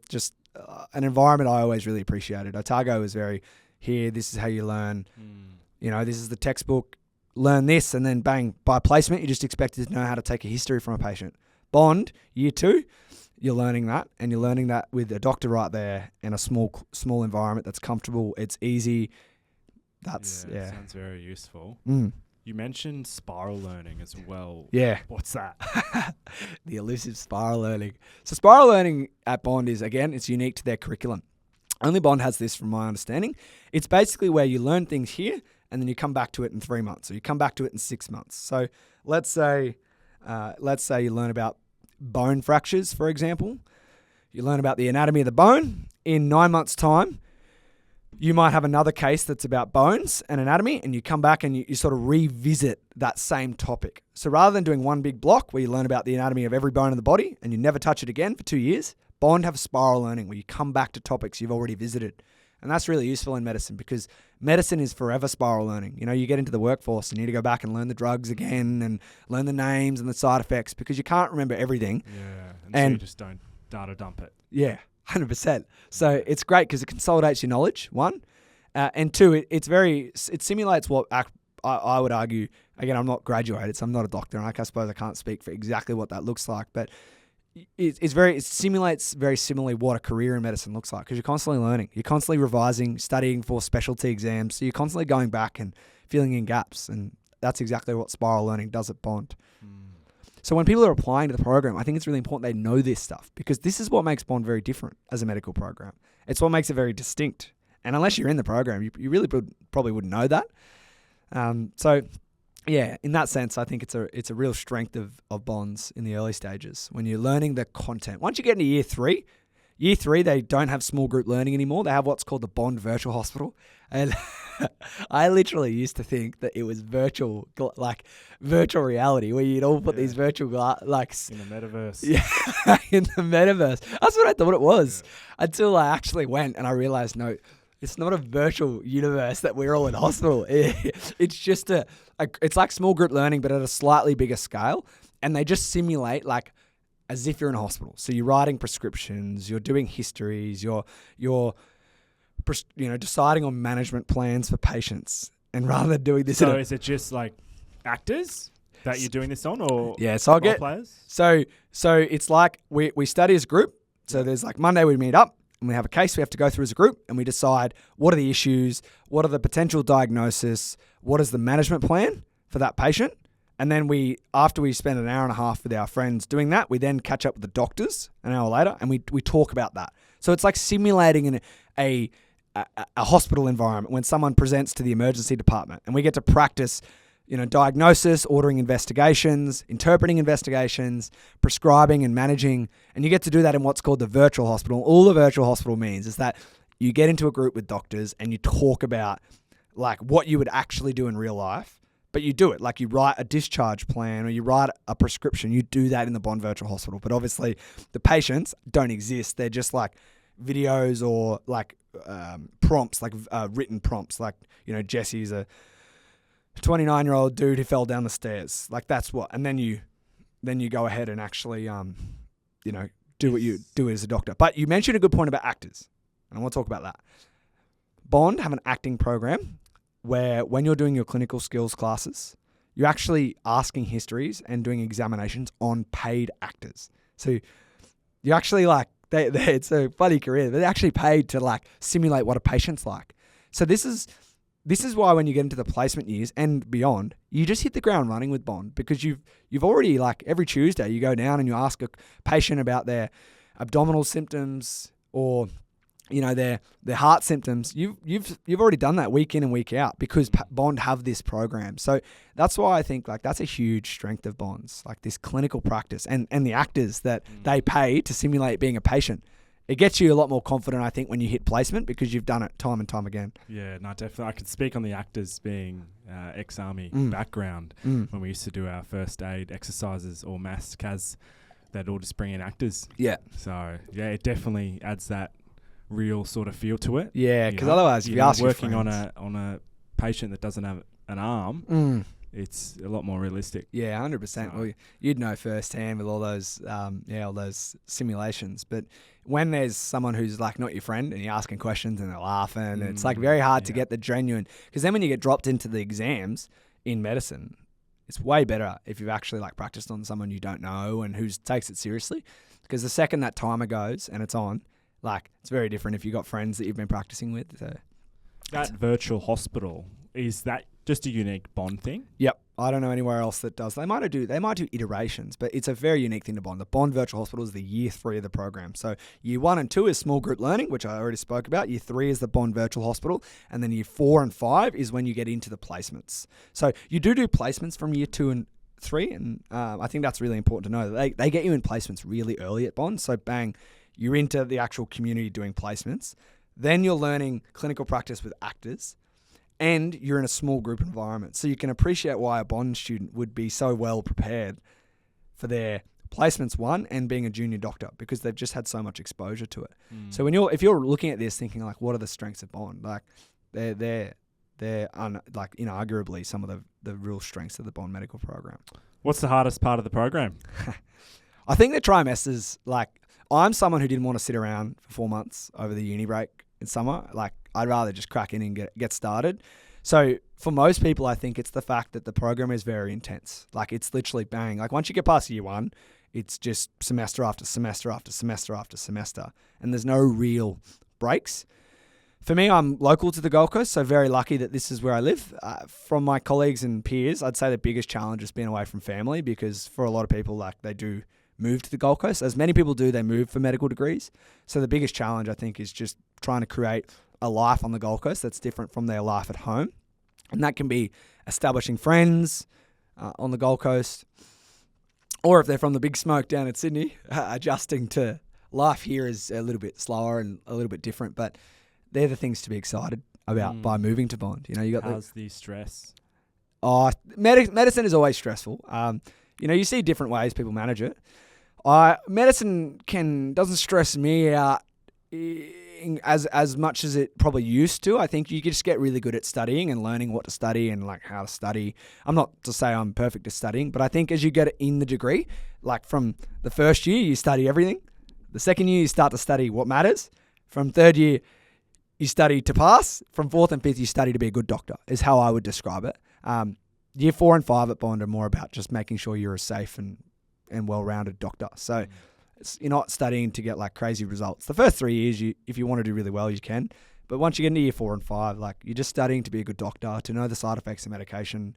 an environment I always really appreciated. Otago is very, here, this is how you learn. This is the textbook, learn this, and then bang, by placement, you're just expected to know how to take a history from a patient. Bond, year 2, you're learning that, and you're learning that with a doctor right there in a small environment that's comfortable. It's easy. Sounds very useful. You mentioned spiral learning as well. Yeah. What's that? The elusive spiral learning. So spiral learning at Bond is, again, it's unique to their curriculum. Only Bond has this from my understanding. It's basically where you learn things here and then you come back to it in 3 months, or you come back to it in 6 months. So let's say you learn about bone fractures, for example. You learn about the anatomy of the bone. In 9 months' time, you might have another case that's about bones and anatomy, and you come back and you sort of revisit that same topic. So rather than doing one big block where you learn about the anatomy of every bone in the body and you never touch it again for 2 years, Bond have spiral learning where you come back to topics you've already visited. And that's really useful in medicine because medicine is forever spiral learning. You know, you get into the workforce and you need to go back and learn the drugs again and learn the names and the side effects because you can't remember everything. Yeah, and so you just don't data dump it. Yeah, 100%. So it's great because it consolidates your knowledge, one. And two, it simulates what I would argue, again, I'm not graduated, so I'm not a doctor, and I suppose I can't speak for exactly what that looks like, but it simulates very similarly what a career in medicine looks like because you're constantly learning, you're constantly revising, studying for specialty exams, so you're constantly going back and filling in gaps, and that's exactly what spiral learning does at Bond. So when people are applying to the program, I think it's really important they know this stuff because this is what makes Bond very different as a medical program. It's what makes it very distinct. And unless you're in the program, you really probably wouldn't know that. So, yeah, in that sense, I think it's a real strength of Bonds in the early stages when you're learning the content. Once you get into year three, they don't have small group learning anymore. They have what's called the Bond Virtual Hospital. And I literally used to think that it was virtual reality where you'd all put these virtual in the metaverse. Yeah, in the metaverse. That's what I thought it was until I actually went and I realized, no, it's not a virtual universe that we're all in hospital. It's just it's like small group learning, but at a slightly bigger scale. And they just simulate as if you're in a hospital. So you're writing prescriptions, you're doing histories, you're deciding on management plans for patients. And rather than doing this, so is it just like actors that you're doing this on, or so I'll get players? So it's like we study as a group. So there's Monday we meet up. And we have a case we have to go through as a group and we decide what are the issues, what are the potential diagnosis, what is the management plan for that patient. And then after we spend an hour and a half with our friends doing that, we then catch up with the doctors an hour later and we talk about that. So it's like simulating in a hospital environment when someone presents to the emergency department and we get to practice diagnosis, ordering investigations, interpreting investigations, prescribing and managing. And you get to do that in what's called the virtual hospital. All the virtual hospital means is that you get into a group with doctors and you talk about what you would actually do in real life, but you do it. You write a discharge plan or you write a prescription. You do that in the Bond Virtual Hospital. But obviously the patients don't exist. They're just videos or prompts, written prompts. Jesse's a 29-year-old dude who fell down the stairs. That's what. And then you go ahead and actually, do what you do as a doctor. But you mentioned a good point about actors. And I want to talk about that. Bond have an acting program where when you're doing your clinical skills classes, you're actually asking histories and doing examinations on paid actors. So you're actually it's a funny career. They're actually paid to simulate what a patient's like. So this is why when you get into the placement years and beyond, you just hit the ground running with Bond because you've already every Tuesday you go down and you ask a patient about their abdominal symptoms or their heart symptoms. You've already done that week in and week out because Bond have this program. So that's why I think that's a huge strength of Bond's, this clinical practice and the actors that they pay to simulate being a patient. It gets you a lot more confident, I think, when you hit placement because you've done it time and time again. Yeah, no, definitely. I could speak on the actors being ex-army background. When we used to do our first aid exercises or mass CAS, they'd all just bring in actors. Yeah. So, yeah, it definitely adds that real sort of feel to it. Yeah, because otherwise, if you ask working your on friends, a patient that doesn't have an arm, it's a lot more realistic. Yeah, 100%. Well, you'd know firsthand with all those simulations. But when there's someone who's not your friend and you're asking questions and they're laughing, it's very hard to get the genuine. Because then when you get dropped into the exams in medicine, it's way better if you've actually practiced on someone you don't know and who takes it seriously. Because the second that timer goes and it's on, it's very different if you've got friends that you've been practicing with. So. That virtual hospital, is that just a unique Bond thing. Yep. I don't know anywhere else that does. They might do iterations, but it's a very unique thing to Bond. The Bond Virtual Hospital is the year 3 of the program. So year 1 and 2 is small group learning, which I already spoke about. Year 3 is the Bond Virtual Hospital. And then year 4 and 5 is when you get into the placements. So you do placements from year 2 and 3. And I think that's really important to know. They get you in placements really early at Bond. So bang, you're into the actual community doing placements. Then you're learning clinical practice with actors. And you're in a small group environment. So you can appreciate why a Bond student would be so well prepared for their placements, one, and being a junior doctor, because they've just had so much exposure to it. So if you're looking at this thinking like, what are the strengths of Bond? Like they're inarguably some of the real strengths of the Bond medical program. What's the hardest part of the program? I think the trimesters, like I'm someone who didn't want to sit around for 4 months over the uni break in summer. Like I'd rather just crack in and get started. So for most people, I think it's the fact that the program is very intense. Like it's literally bang. Like once you get past year 1, it's just semester after semester after semester after semester. And there's no real breaks. For me, I'm local to the Gold Coast, so very lucky that this is where I live. From my colleagues and peers, I'd say the biggest challenge is being away from family, because for a lot of people, like they do move to the Gold Coast. As many people do, they move for medical degrees. So the biggest challenge, I think, is just trying to create a life on the Gold Coast that's different from their life at home. And that can be establishing friends on the Gold Coast, or if they're from the big smoke down in Sydney, adjusting to life here is a little bit slower and a little bit different. But they're the things to be excited about by moving to Bond. You know, you got how's the stress? Oh, medicine is always stressful. You see different ways people manage it. Medicine doesn't stress me out as much as it probably used to. I think you just get really good at studying and learning what to study and like how to study. I'm not to say I'm perfect at studying, but I think as you get in the degree, like from the first year, you study everything. The second year, you start to study what matters. From third year, you study to pass. From fourth and fifth, you study to be a good doctor, is how I would describe it. Year 4 and 5 at Bond are more about just making sure you're a safe and well-rounded doctor. So you're not studying to get like crazy results. The first 3 years, if you want to do really well, you can. But once you get into year 4 and 5, like you're just studying to be a good doctor, to know the side effects of medication.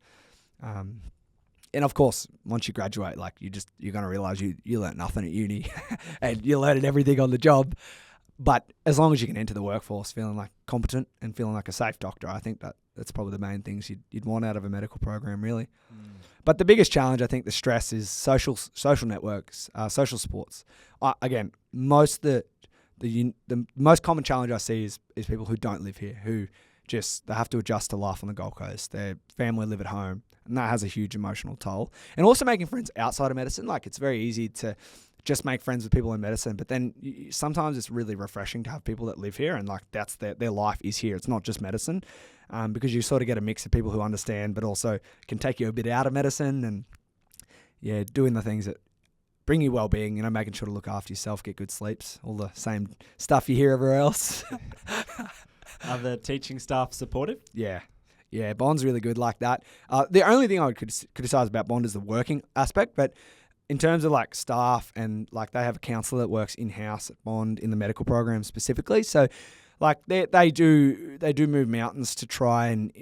And of course, once you graduate, like you're going to realize you learnt nothing at uni and you're learning everything on the job. But as long as you can enter the workforce feeling like competent and feeling like a safe doctor, I think that's probably the main things you'd want out of a medical program, really. But the biggest challenge, I think, the stress is social networks, social supports. Again, the most common challenge I see is people who don't live here, who they have to adjust to life on the Gold Coast. Their family live at home, and that has a huge emotional toll. And also making friends outside of medicine. Like it's very easy to just make friends with people in medicine, but then sometimes it's really refreshing to have people that live here and like that's their life is here. It's not just medicine, because you sort of get a mix of people who understand, but also can take you a bit out of medicine and doing the things that bring you well-being, making sure to look after yourself, get good sleeps, all the same stuff you hear everywhere else. Are the teaching staff supportive? Yeah, Bond's really good like that. The only thing I would criticize about Bond is the working aspect, but in terms of like staff and like they have a counsellor that works in-house at Bond in the medical program specifically. So like they do move mountains to try and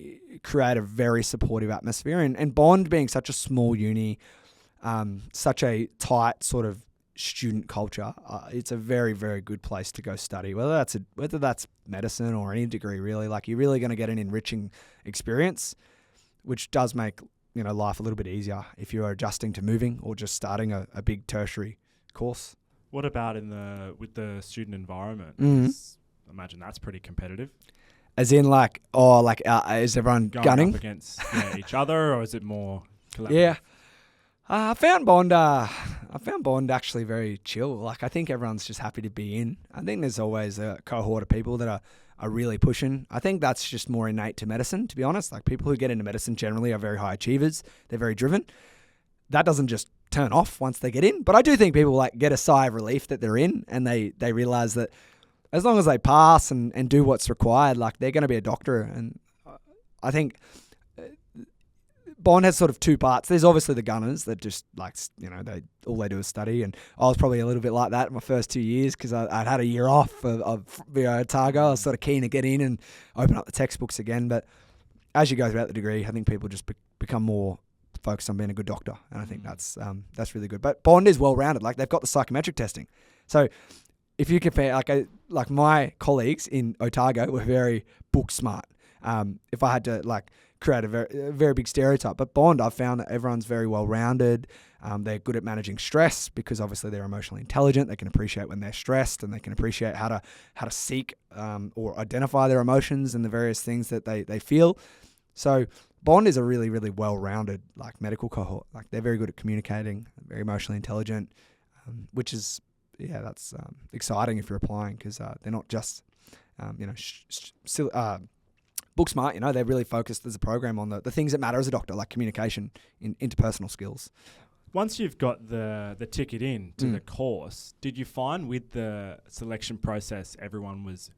create a very supportive atmosphere. And Bond being such a small uni, such a tight sort of student culture, it's a very, very good place to go study. Whether that's medicine or any degree really, like you're really going to get an enriching experience, which does make life a little bit easier if you're adjusting to moving or just starting a big tertiary course. What about with the student environment? I imagine that's pretty competitive. As in is everyone going gunning up against each other, or is it more collaborative? Yeah. I found Bond actually very chill. Like I think everyone's just happy to be in. I think there's always a cohort of people that are really pushing. I think that's just more innate to medicine, to be honest. Like people who get into medicine generally are very high achievers. They're very driven. That doesn't just turn off once they get in. But I do think people like get a sigh of relief that they're in and they realize that as long as they pass and do what's required, like they're going to be a doctor. And I think Bond has sort of two parts. There's obviously the gunners that just like, all they do is study. And I was probably a little bit like that in my first 2 years because I'd had a year off of Otago. I was sort of keen to get in and open up the textbooks again. But as you go throughout the degree, I think people just become more focused on being a good doctor, and I think that's really good. But Bond is well rounded. Like, they've got the psychometric testing, so if you compare, like my colleagues in Otago were very book smart. If I had to like create a very big stereotype, but Bond, I've found that everyone's very well rounded. They're good at managing stress because obviously they're emotionally intelligent. They can appreciate when they're stressed, and they can appreciate how to seek or identify their emotions and the various things that they feel. So Bond is a really, really well-rounded like medical cohort. Like, they're very good at communicating, very emotionally intelligent, which is that's exciting if you're applying, because they're not just book smart. They're really focused as a program on the things that matter as a doctor, like communication, interpersonal skills. Once you've got the ticket in to the course, did you find with the selection process everyone was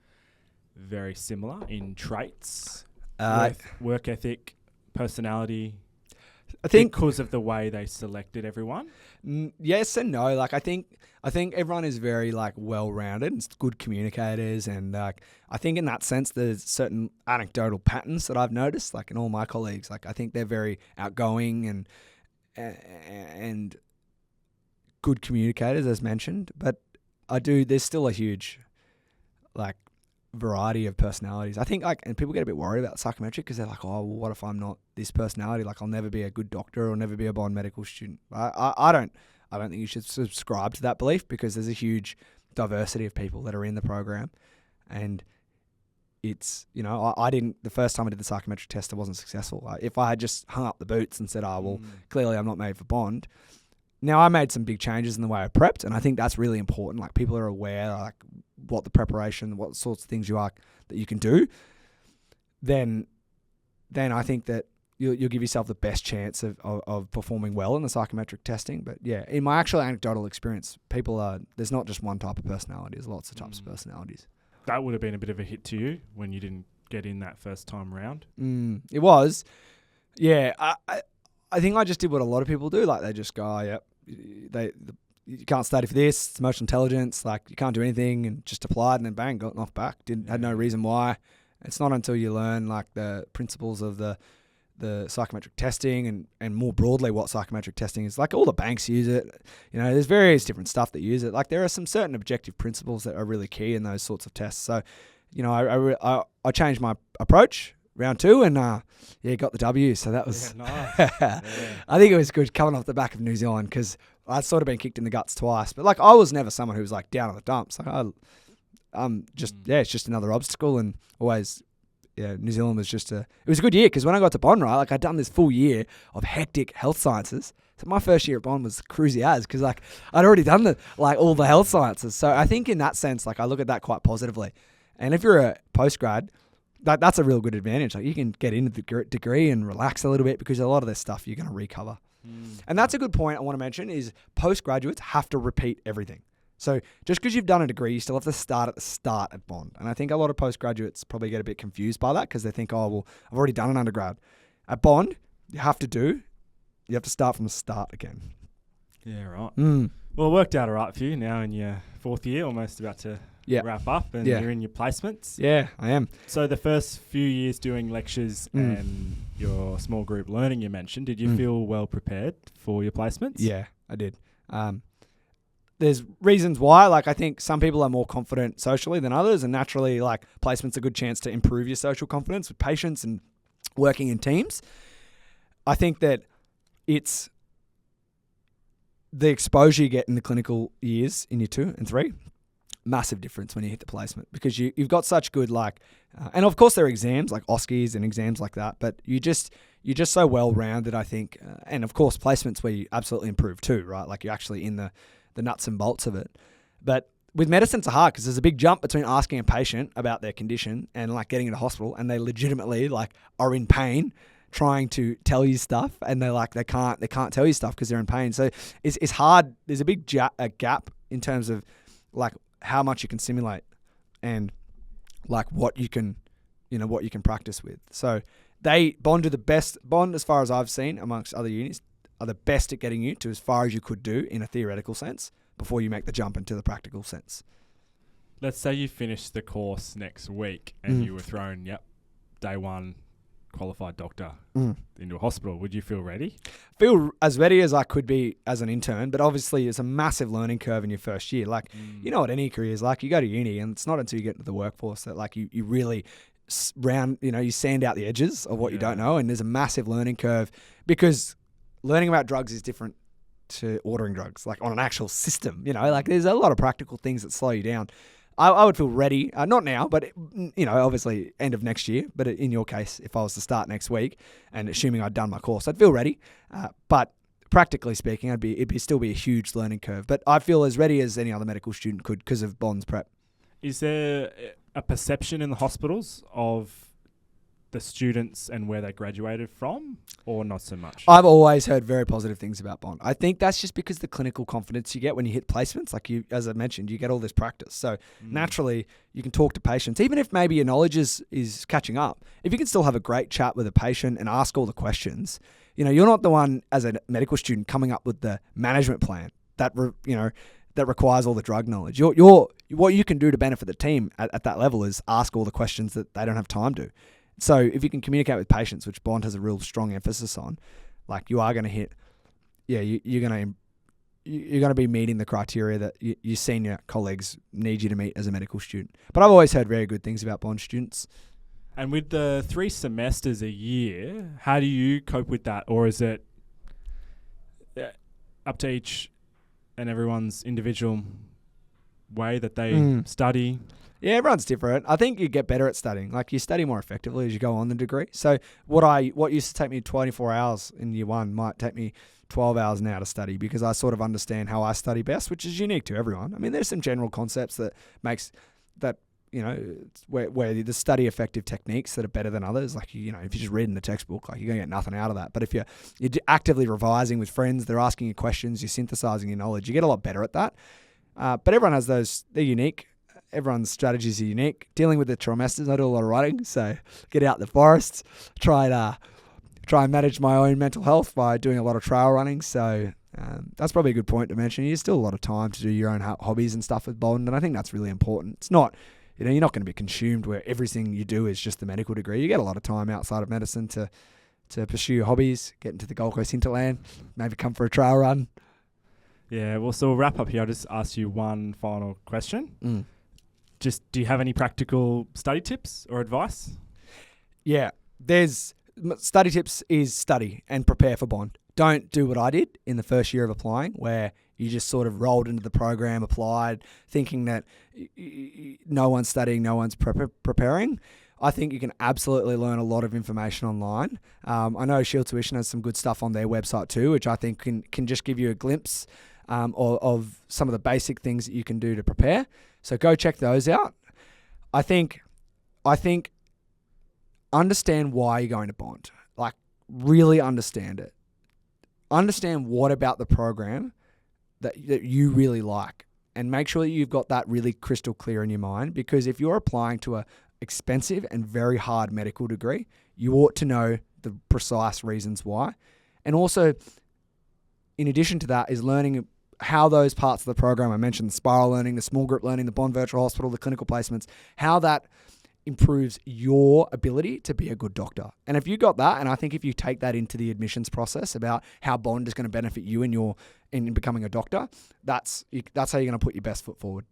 very similar in traits, work ethic, personality? I think because of the way they selected everyone. Yes and no. Like, I think everyone is very like well-rounded and good communicators, and like I think in that sense there's certain anecdotal patterns that I've noticed. Like, in all my colleagues, like I think they're very outgoing and good communicators, as mentioned. But there's still a huge like variety of personalities. I think and people get a bit worried about psychometric because they're like, oh, well, what if I'm not this personality? Like, I'll never be a good doctor or never be a biomedical student. I don't think you should subscribe to that belief, because there's a huge diversity of people that are in the program, and it's, I didn't, the first time I did the psychometric test, I wasn't successful. If I had just hung up the boots and said, clearly I'm not made for Bond. Now, I made some big changes in the way I prepped, and I think that's really important. Like, people are aware, like, what the preparation, what sorts of things that you can do. Then I think that you'll give yourself the best chance of performing well in the psychometric testing. But yeah, in my actual anecdotal experience, there's not just one type of personality, there's lots of types of personalities. That would have been a bit of a hit to you when you didn't get in that first time round. It was. Yeah, I think I just did what a lot of people do. Like, they just go, you can't study for this, it's emotional intelligence, like you can't do anything, and just applied, and then bang, got knocked back. Had no reason why. It's not until you learn like the principles of the psychometric testing and more broadly what psychometric testing is. Like, all the banks use it. There's various different stuff that use it. Like, there are some certain objective principles that are really key in those sorts of tests. So, I changed my approach round 2 and got the W. So that was nice. I think it was good coming off the back of New Zealand, because I'd sort of been kicked in the guts twice. But like, I was never someone who was like down in the dumps. Like, it's just another obstacle, and always. Yeah, New Zealand was it was a good year, because when I got to Bond, right, like I'd done this full year of hectic health sciences. So my first year at Bond was cruisy as, because like I'd already done all the health sciences. So I think in that sense, like I look at that quite positively. And if you're a postgrad, that's a real good advantage. Like, you can get into the degree and relax a little bit, because a lot of this stuff you're going to recover. And that's a good point I want to mention, is postgraduates have to repeat everything. So just because you've done a degree, you still have to start at the start at Bond. And I think a lot of postgraduates probably get a bit confused by that, because they think, oh, well, I've already done an undergrad. At Bond, you have to start from the start again. Yeah, right. Well, it worked out all right for you now in your 4th year, almost about to wrap up, and you're in your placements. Yeah, I am. So the first few years doing lectures and your small group learning you mentioned, did you feel well prepared for your placements? Yeah, I did. There's reasons why. Like, I think some people are more confident socially than others, and naturally, like, placement's a good chance to improve your social confidence with patients and working in teams. I think that it's the exposure you get in the clinical years in year 2 and 3, massive difference when you hit the placement, because you've got such good and of course there are exams like OSCEs and exams like that, but you're just so well rounded, I think, and of course placements where you absolutely improve too, right? Like, you're actually in the nuts and bolts of it. But with medicine, it's hard, because there's a big jump between asking a patient about their condition and like getting into hospital, and they legitimately like are in pain trying to tell you stuff, and they can't tell you stuff because they're in pain. So it's hard. There's a big gap in terms of like how much you can simulate and like what you can practice with. So Bond do the best. Bond, as far as I've seen amongst other unis, are the best at getting you to as far as you could do in a theoretical sense before you make the jump into the practical sense. Let's say you finish the course next week and you were thrown, day one, qualified doctor into a hospital, would you feel ready? Feel as ready as I could be as an intern, but obviously it's a massive learning curve in your first year. Like, you know what any career is like. You go to uni and it's not until you get into the workforce that like you really you sand out the edges of what you don't know. And there's a massive learning curve because learning about drugs is different to ordering drugs, like on an actual system, like there's a lot of practical things that slow you down. I would feel ready, not now, but obviously end of next year. But in your case, if I was to start next week and assuming I'd done my course, I'd feel ready. But practically speaking, it'd still be a huge learning curve. But I feel as ready as any other medical student could because of Bond's prep. Is there a perception in the hospitals of the students and where they graduated from, or not so much? I've always heard very positive things about Bond. I think that's just because the clinical confidence you get when you hit placements, like you, as I mentioned, you get all this practice. So naturally, you can talk to patients, even if maybe your knowledge is catching up. If you can still have a great chat with a patient and ask all the questions, you're not the one as a medical student coming up with the management plan that requires all the drug knowledge. What you can do to benefit the team at that level is ask all the questions that they don't have time to. So if you can communicate with patients, which Bond has a real strong emphasis on, like you are going to hit, you're going to be meeting the criteria that your senior colleagues need you to meet as a medical student. But I've always heard very good things about Bond students. And with the 3 semesters a year, how do you cope with that? Or is it up to each and everyone's individual way that they study? Yeah, everyone's different. I think you get better at studying. Like you study more effectively as you go on the degree. So what used to take me 24 hours in year 1 might take me 12 hours now to study because I sort of understand how I study best, which is unique to everyone. I mean, there's some general concepts that makes that, where the study effective techniques that are better than others. Like, if you're just reading the textbook, like you're going to get nothing out of that. But if you're actively revising with friends, they're asking you questions, you're synthesizing your knowledge, you get a lot better at that. But everyone has those, they're unique. Everyone's strategies are unique. Dealing with the trimesters, I do a lot of running, so get out in the forests, try and manage my own mental health by doing a lot of trail running. So that's probably a good point to mention. You still a lot of time to do your own hobbies and stuff with Bond, and I think that's really important. It's not, you're not going to be consumed where everything you do is just the medical degree. You get a lot of time outside of medicine to pursue your hobbies, get into the Gold Coast hinterland, maybe come for a trail run. Yeah, well, so we'll wrap up here. I'll just ask you one final question. Just, do you have any practical study tips or advice? Yeah, there's study tips is study and prepare for Bond. Don't do what I did in the first year of applying, where you just sort of rolled into the program, applied, thinking that no one's studying, no one's preparing. I think you can absolutely learn a lot of information online. I know Shield Tuition has some good stuff on their website too, which I think can just give you a glimpse of some of the basic things that you can do to prepare. So go check those out. I think understand why you're going to Bond. Like, really understand it. Understand what about the program that you really like, and make sure that you've got that really crystal clear in your mind, because if you're applying to a expensive and very hard medical degree, you ought to know the precise reasons why. And also, in addition to that, is learning how those parts of the program I mentioned, the spiral learning, the small group learning, the Bond Virtual Hospital, the clinical placements, how that improves your ability to be a good doctor. And if you got that, and I think if you take that into the admissions process about how Bond is going to benefit you in becoming a doctor, that's how you're going to put your best foot forward.